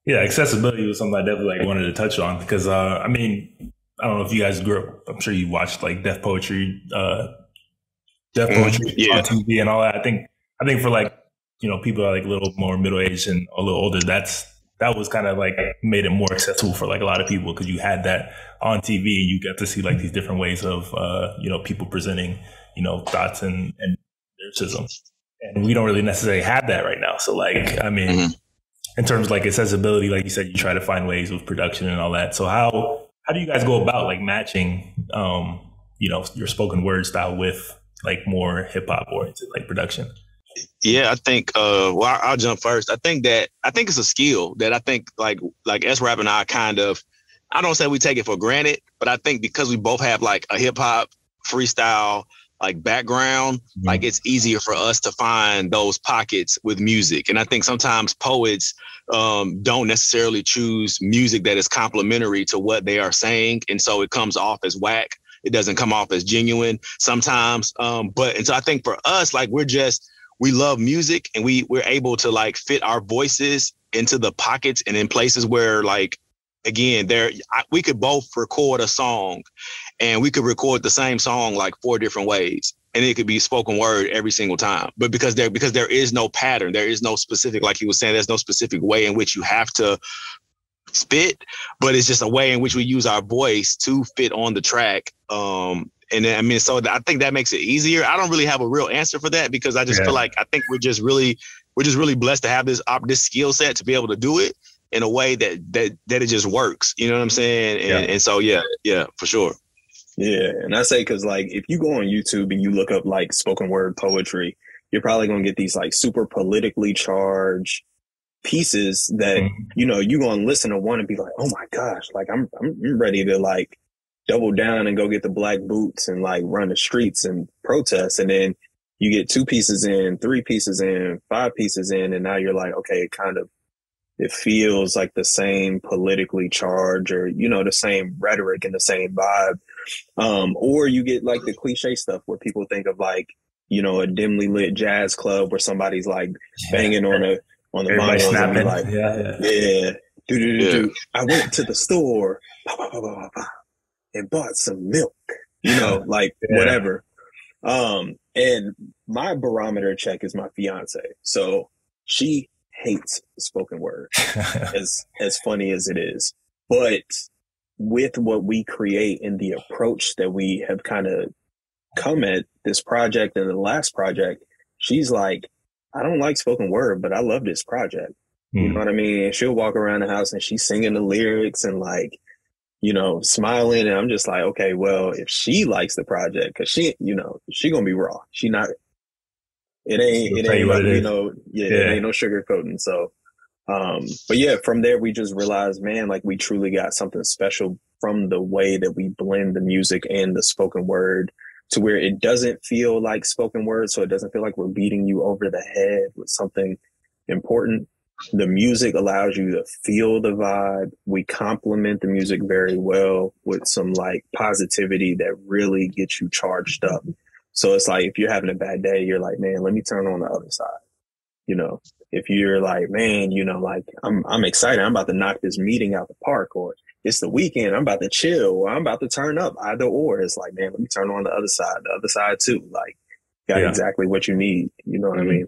Yeah, accessibility was something I definitely like wanted to touch on because I mean, I don't know if you guys grew up. I'm sure you watched like deaf poetry Yeah. on TV and all that. I think for like people that are like a little more middle aged and a little older, that was kind of like made it more accessible for like a lot of people because you had that on TV. You get to see like these different ways of people presenting thoughts and lyricism, and we don't really necessarily have that right now. So like I mean, in terms of like accessibility, like you said, you try to find ways with production and all that. So how do you guys go about like matching your spoken word style with like more hip hop oriented like production? Yeah, I think. Well, I'll jump first. I think it's a skill that I think like S Rap and I kind of. I don't say we take it for granted, but I think because we both have like a hip hop freestyle like background, like it's easier for us to find those pockets with music. And I think sometimes poets don't necessarily choose music that is complementary to what they are saying, and so it comes off as whack. It doesn't come off as genuine sometimes. And so I think for us, like we love music and we're able to like fit our voices into the pockets and in places where like, again, we could both record a song and we could record the same song like 4 different ways. And it could be spoken word every single time. But because there is no pattern, there is no specific, like he was saying, there's no specific way in which you have to spit, but it's just a way in which we use our voice to fit on the track. And then, I mean, so I think that makes it easier. I don't really have a real answer for that because I just feel like I think we're just really blessed to have this skill set to be able to do it in a way that it just works. You know what I'm saying? And so, yeah, for sure. Yeah. And I say, cause like, if you go on YouTube and you look up like spoken word poetry, you're probably going to get these like super politically charged pieces that, you're going to listen to one and be like, oh my gosh, like I'm ready to like double down and go get the black boots and like run the streets and protest. And then you get 2 pieces in, 3 pieces in, 5 pieces in. And now you're like, okay, it feels like the same politically charged or, the same rhetoric and the same vibe. Or you get like the cliche stuff where people think of like, a dimly lit jazz club where somebody's like banging on the bongos and be like, I went to the store and bought some milk, whatever. And my barometer check is my fiance. So she hates spoken word as funny as it is. But with what we create and the approach that we have kind of come at this project and the last project, she's like, I don't like spoken word, but I love this project. You know what I mean? And she'll walk around the house and she's singing the lyrics and like, smiling. And I'm just like, okay, well, if she likes the project, cause she gonna be raw. It ain't no sugarcoating. So, but yeah, from there, we just realized, man, like we truly got something special from the way that we blend the music and the spoken word to where it doesn't feel like spoken word. So it doesn't feel like we're beating you over the head with something important. The music allows you to feel the vibe. We complement the music very well with some like positivity that really gets you charged up. So it's like, if you're having a bad day, you're like, man, let me turn on the other side. If you're like, man, like I'm excited. I'm about to knock this meeting out the park, or it's the weekend. I'm about to chill, or I'm about to turn up, either or. It's like, man, let me turn on the other side too. Like, got exactly what you need. You know what I mean?